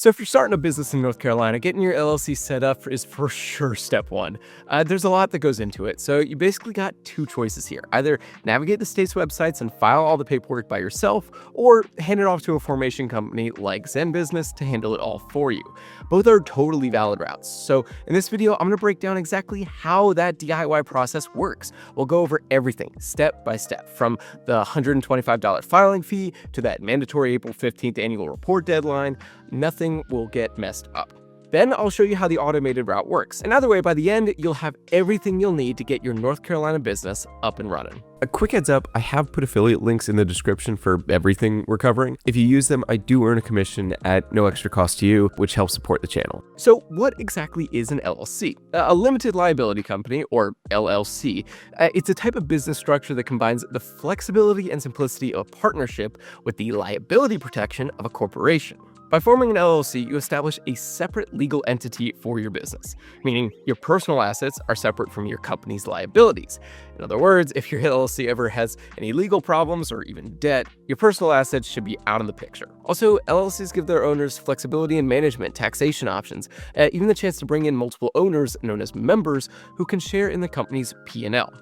So if you're starting a business in North Carolina, getting your LLC set up is for sure step one. There's a lot that goes into it. So you basically got two choices here. Either navigate the state's websites and file all the paperwork by yourself, or hand it off to a formation company like ZenBusiness to handle it all for you. Both are totally valid routes. So in this video, I'm going to break down exactly how that DIY process works. We'll go over everything step by step, from the $125 filing fee to that mandatory April 15th annual report deadline. Nothing will get messed up. Then I'll show you how the automated route works. And either way, by the end, you'll have everything you'll need to get your North Carolina business up and running. A quick heads up, I have put affiliate links in the description for everything we're covering. If you use them, I do earn a commission at no extra cost to you, which helps support the channel. So what exactly is an LLC? A limited liability company, or LLC. It's a type of business structure that combines the flexibility and simplicity of a partnership with the liability protection of a corporation. By forming an LLC, you establish a separate legal entity for your business, meaning your personal assets are separate from your company's liabilities. In other words, if your LLC ever has any legal problems or even debt, your personal assets should be out of the picture. Also, LLCs give their owners flexibility in management, taxation options, even the chance to bring in multiple owners, known as members, who can share in the company's P&L.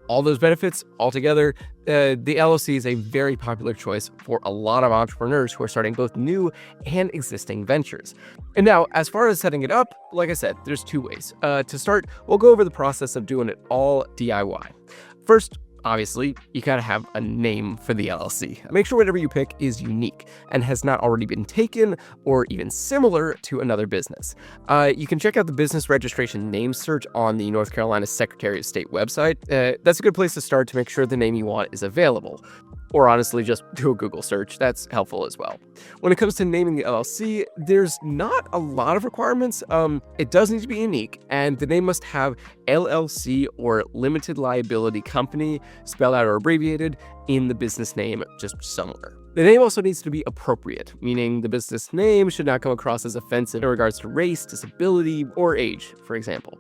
All those benefits altogether, the LLC is a very popular choice for a lot of entrepreneurs who are starting both new and existing ventures. And now, as far as setting it up, like I said, there's two ways. To start, we'll go over the process of doing it all DIY. First, obviously, you gotta have a name for the LLC. Make sure whatever you pick is unique and has not already been taken or even similar to another business. You can check out the business registration name search on the North Carolina Secretary of State website. That's a good place to start to make sure the name you want is available. Or honestly, just do a Google search. That's helpful as well. When it comes to naming the LLC, there's not a lot of requirements. It does need to be unique, and the name must have LLC or Limited Liability Company, spelled out or abbreviated, in the business name just somewhere. The name also needs to be appropriate, meaning the business name should not come across as offensive in regards to race, disability, or age, for example.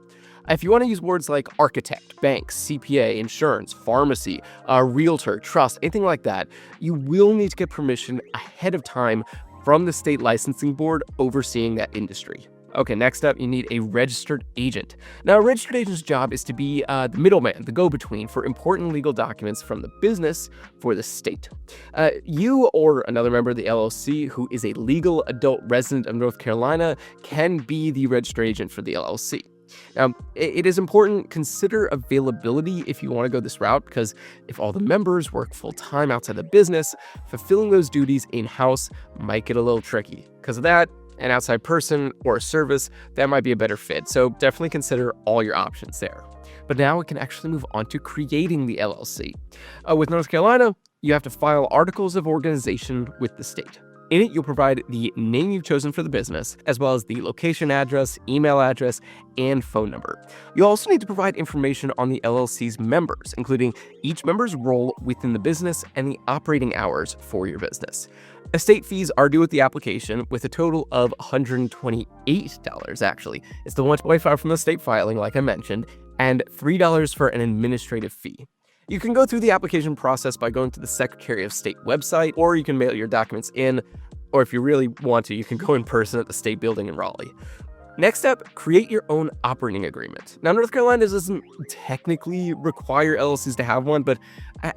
If you want to use words like architect, bank, CPA, insurance, pharmacy, realtor, trust, anything like that, you will need to get permission ahead of time from the state licensing board overseeing that industry. Okay, next up, you need a registered agent. Now, a registered agent's job is to be the middleman, the go-between for important legal documents from the business for the state. You or another member of the LLC who is a legal adult resident of North Carolina can be the registered agent for the LLC. Now, it is important, consider availability if you want to go this route, because if all the members work full-time outside the business, fulfilling those duties in-house might get a little tricky. Because of that, an outside person or a service, that might be a better fit. So definitely consider all your options there. But now we can actually move on to creating the LLC. With North Carolina, you have to file articles of organization with the state. In it, you'll provide the name you've chosen for the business, as well as the location address, email address, and phone number. You'll also need to provide information on the LLC's members, including each member's role within the business and the operating hours for your business. Estate fees are due with the application, with a total of $128, actually. It's the $125 from the state filing, like I mentioned, and $3 for an administrative fee. You can go through the application process by going to the Secretary of State website, or you can mail your documents in, or if you really want to, you can go in person at the state building in Raleigh. Next up, create your own operating agreement. Now, North Carolina doesn't technically require LLCs to have one, but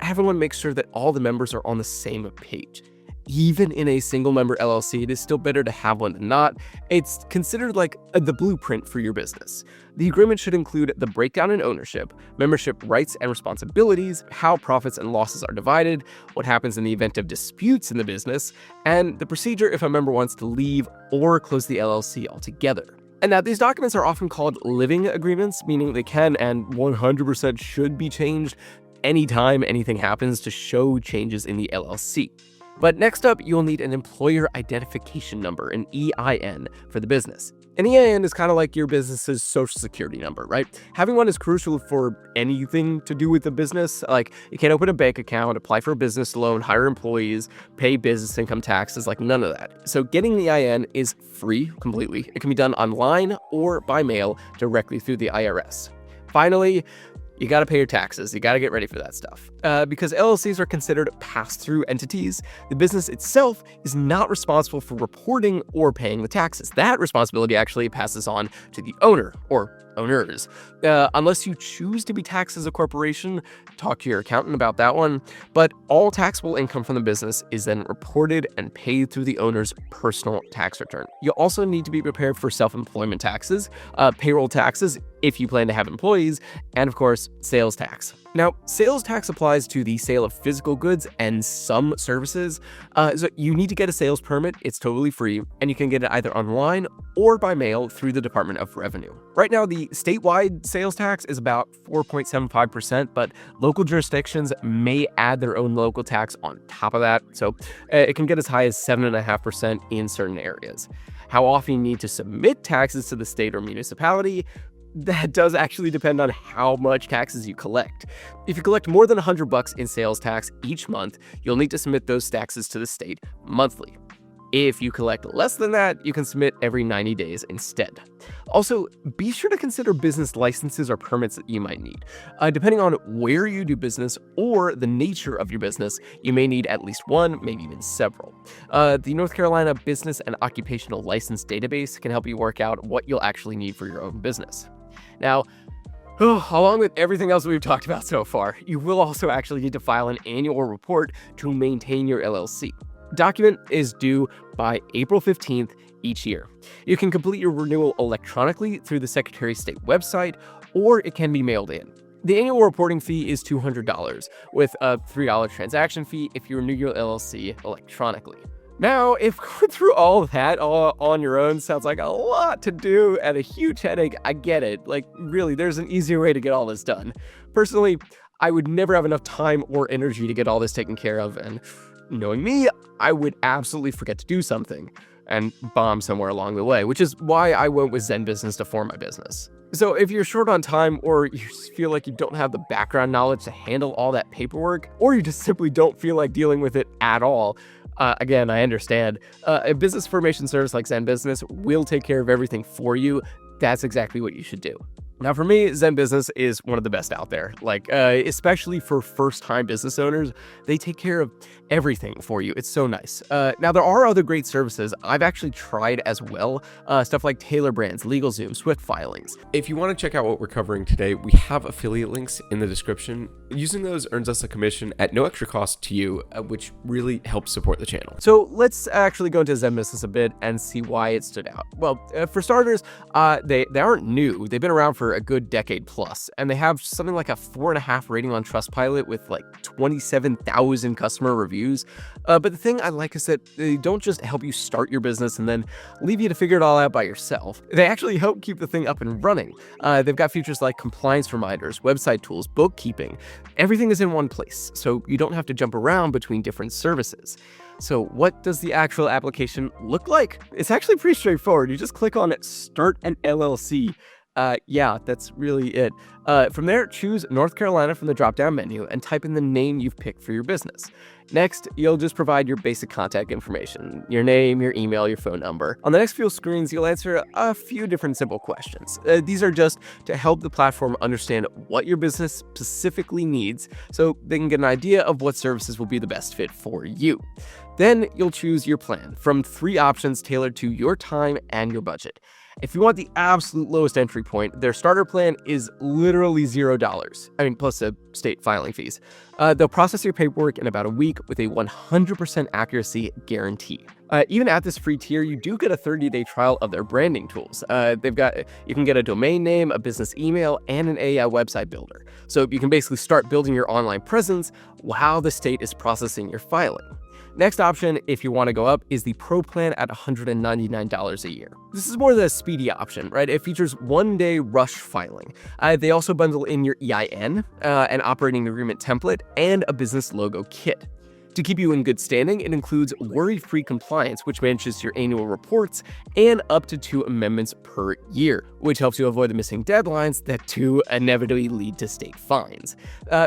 everyone makes sure that all the members are on the same page. Even in a single member LLC, it is still better to have one than not. It's considered like the blueprint for your business. The agreement should include the breakdown in ownership, membership rights and responsibilities, how profits and losses are divided, what happens in the event of disputes in the business, and the procedure if a member wants to leave or close the LLC altogether. And now these documents are often called living agreements, meaning they can and 100% should be changed anytime anything happens to show changes in the LLC. But next up, you'll need an employer identification number, an EIN, for the business. An EIN is kind of like your business's social security number, right? Having one is crucial for anything to do with the business. Like, you can't open a bank account, apply for a business loan, hire employees, pay business income taxes, like none of that. So getting the EIN is free completely. It can be done online or by mail directly through the IRS. Finally, You got to pay your taxes. You got to get ready for that stuff. Because LLCs are considered pass-through entities, the business itself is not responsible for reporting or paying the taxes. That responsibility actually passes on to the owner or owners. Unless you choose to be taxed as a corporation, talk to your accountant about that one. But all taxable income from the business is then reported and paid through the owner's personal tax return. You also need to be prepared for self-employment taxes, payroll taxes if you plan to have employees, and of course, sales tax. Now, sales tax applies to the sale of physical goods and some services. So you need to get a sales permit. It's totally free, and you can get it either online or by mail through the Department of Revenue. Right now, the statewide sales tax is about 4.75%, but local jurisdictions may add their own local tax on top of that. So it can get as high as 7.5% in certain areas. How often you need to submit taxes to the state or municipality, that does actually depend on how much taxes you collect. If you collect more than $100 in sales tax each month, you'll need to submit those taxes to the state monthly. If you collect less than that, you can submit every 90 days instead. Also, be sure to consider business licenses or permits that you might need. Depending on where you do business or the nature of your business, you may need at least one, maybe even several. The North Carolina Business and Occupational License Database can help you work out what you'll actually need for your own business. Now, along with everything else we've talked about so far, you will also actually need to file an annual report to maintain your LLC. Document is due by April 15th each year. You can complete your renewal electronically through the Secretary of State website, or it can be mailed in. The annual reporting fee is $200, with a $3 transaction fee if you renew your LLC electronically. Now, if going through all of that all on your own sounds like a lot to do and a huge headache, I get it. Like, really, there's an easier way to get all this done. Personally, I would never have enough time or energy to get all this taken care of, and knowing me, I would absolutely forget to do something and bomb somewhere along the way, which is why I went with ZenBusiness to form my business. So if you're short on time, or you feel like you don't have the background knowledge to handle all that paperwork, or you just simply don't feel like dealing with it at all, again, I understand. A business formation service like ZenBusiness will take care of everything for you. That's exactly what you should do. Now, for me, ZenBusiness is one of the best out there. Especially for first-time business owners, they take care of everything for you. It's so nice. Now, there are other great services I've actually tried as well. Stuff like Tailor brands, LegalZoom, Swift filings. If you want to check out what we're covering today, we have affiliate links in the description. Using those earns us a commission at no extra cost to you, which really helps support the channel. So let's actually go into ZenBusiness a bit and see why it stood out. Well, for starters, they aren't new. They've been around for a good decade plus, and they have something like a 4.5 rating on Trustpilot with like 27,000 customer reviews. But the thing I like is that they don't just help you start your business and then leave you to figure it all out by yourself. They actually help keep the thing up and running. They've got features like compliance reminders, website tools, bookkeeping. Everything is in one place, so you don't have to jump around between different services. So what does the actual application look like? It's actually pretty straightforward. You just click on Start an LLC. Yeah, that's really it. From there, choose North Carolina from the drop-down menu and type in the name you've picked for your business. Next, you'll just provide your basic contact information, your name, your email, your phone number. On the next few screens, you'll answer a few different simple questions. These are just to help the platform understand what your business specifically needs so they can get an idea of what services will be the best fit for you. Then you'll choose your plan from 3 options tailored to your time and your budget. If you want the absolute lowest entry point, their starter plan is literally $0. Plus the state filing fees. They'll process your paperwork in about a week with a 100% accuracy guarantee. Even at this free tier, you do get a 30-day trial of their branding tools. You can get a domain name, a business email, and an AI website builder. So you can basically start building your online presence while the state is processing your filing. Next option, if you want to go up, is the Pro plan at $199 a year. This is more the speedy option, right? It features 1-day rush filing. They also bundle in your EIN, an operating agreement template, and a business logo kit. To keep you in good standing, it includes worry-free compliance, which manages your annual reports, and up to 2 amendments per year, which helps you avoid the missing deadlines that do inevitably lead to state fines.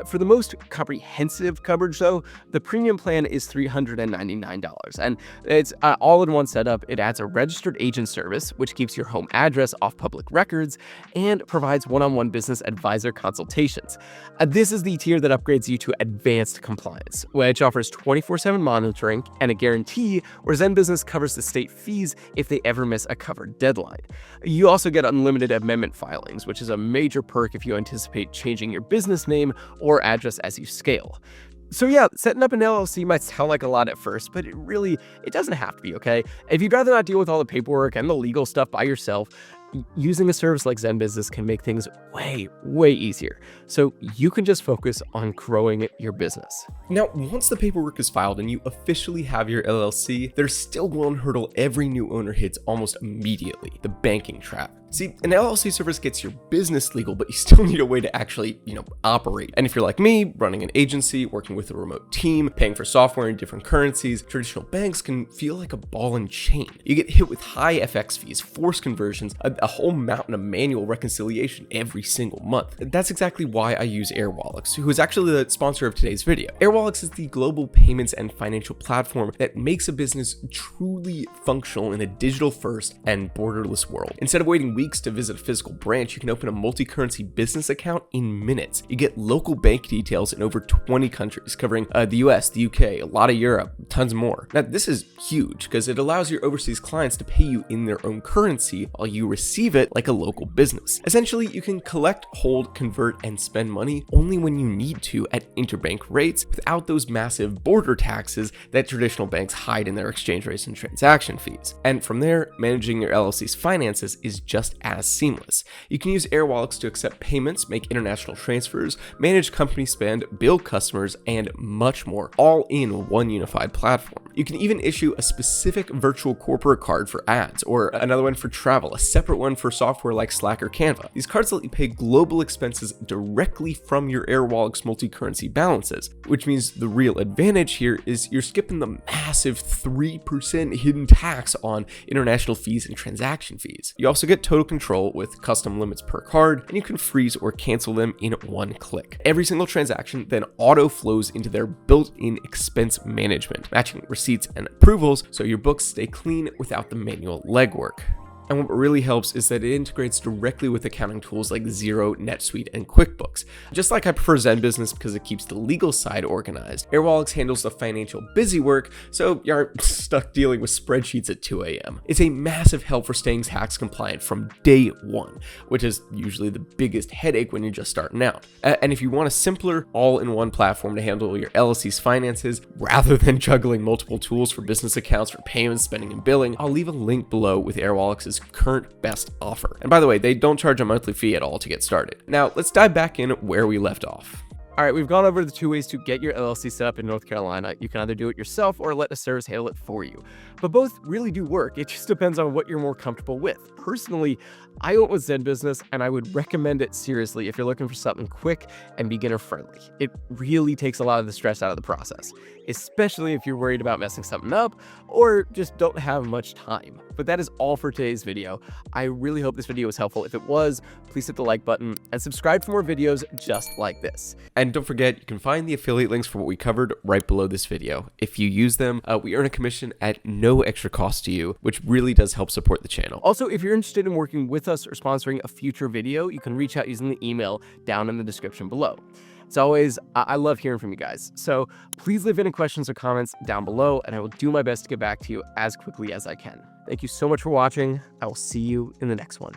For the most comprehensive coverage, though, the premium plan is $399, and it's all-in-one setup. It adds a registered agent service, which keeps your home address off public records, and provides one-on-one business advisor consultations. This is the tier that upgrades you to advanced compliance, which offers 24/7 monitoring and a guarantee where ZenBusiness covers the state fees if they ever miss a covered deadline. You also get unlimited amendment filings, which is a major perk if you anticipate changing your business name or address as you scale. So yeah, setting up an LLC might sound like a lot at first, but it doesn't have to be, okay? If you'd rather not deal with all the paperwork and the legal stuff by yourself, using a service like ZenBusiness can make things way easier. So you can just focus on growing your business. Now, once the paperwork is filed and you officially have your LLC, there's still one hurdle every new owner hits almost immediately: the banking trap. See, an LLC service gets your business legal, but you still need a way to actually, operate. And if you're like me, running an agency, working with a remote team, paying for software in different currencies, traditional banks can feel like a ball and chain. You get hit with high FX fees, forced conversions, a whole mountain of manual reconciliation every single month. That's exactly why I use Airwallex, who is actually the sponsor of today's video. Airwallex is the global payments and financial platform that makes a business truly functional in a digital-first and borderless world. Instead of waiting weeks to visit a physical branch, you can open a multi-currency business account in minutes. You get local bank details in over 20 countries, covering the US, the UK, a lot of Europe, tons more. Now, this is huge because it allows your overseas clients to pay you in their own currency while you receive it like a local business. Essentially, you can collect, hold, convert, and spend money only when you need to at interbank rates without those massive border taxes that traditional banks hide in their exchange rates and transaction fees. And from there, managing your LLC's finances is just as seamless. You can use Airwallex to accept payments, make international transfers, manage company spend, bill customers, and much more, all in one unified platform. You can even issue a specific virtual corporate card for ads, or another one for travel, a separate one for software like Slack or Canva. These cards let you pay global expenses directly from your Airwallex multi-currency balances, which means the real advantage here is you're skipping the massive 3% hidden tax on international fees and transaction fees. You also get total control with custom limits per card, and you can freeze or cancel them in one click. Every single transaction then auto flows into their built-in expense management, matching receipts and approvals so your books stay clean without the manual legwork. And what really helps is that it integrates directly with accounting tools like Xero, NetSuite, and QuickBooks. Just like I prefer ZenBusiness because it keeps the legal side organized, Airwallex handles the financial busy work, so you aren't stuck dealing with spreadsheets at 2 a.m. It's a massive help for staying tax compliant from day one, which is usually the biggest headache when you're just starting out. And if you want a simpler, all-in-one platform to handle your LLC's finances, rather than juggling multiple tools for business accounts, for payments, spending, and billing, I'll leave a link below with Airwallex's current best offer. And by the way, they don't charge a monthly fee at all to get started. Now, let's dive back in where we left off. All right, we've gone over the 2 ways to get your LLC set up in North Carolina. You can either do it yourself or let a service handle it for you. But both really do work. It just depends on what you're more comfortable with. Personally, I went with ZenBusiness, and I would recommend it seriously if you're looking for something quick and beginner-friendly. It really takes a lot of the stress out of the process, especially if you're worried about messing something up or just don't have much time. But that is all for today's video. I really hope this video was helpful. If it was, please hit the like button and subscribe for more videos just like this. And don't forget, you can find the affiliate links for what we covered right below this video. If you use them, we earn a commission at no extra cost to you, which really does help support the channel. Also, if you're interested in working with us or sponsoring a future video, you can reach out using the email down in the description below. As always, I love hearing from you guys, so please leave any questions or comments down below, and I will do my best to get back to you as quickly as I can. Thank you so much for watching. I will see you in the next one.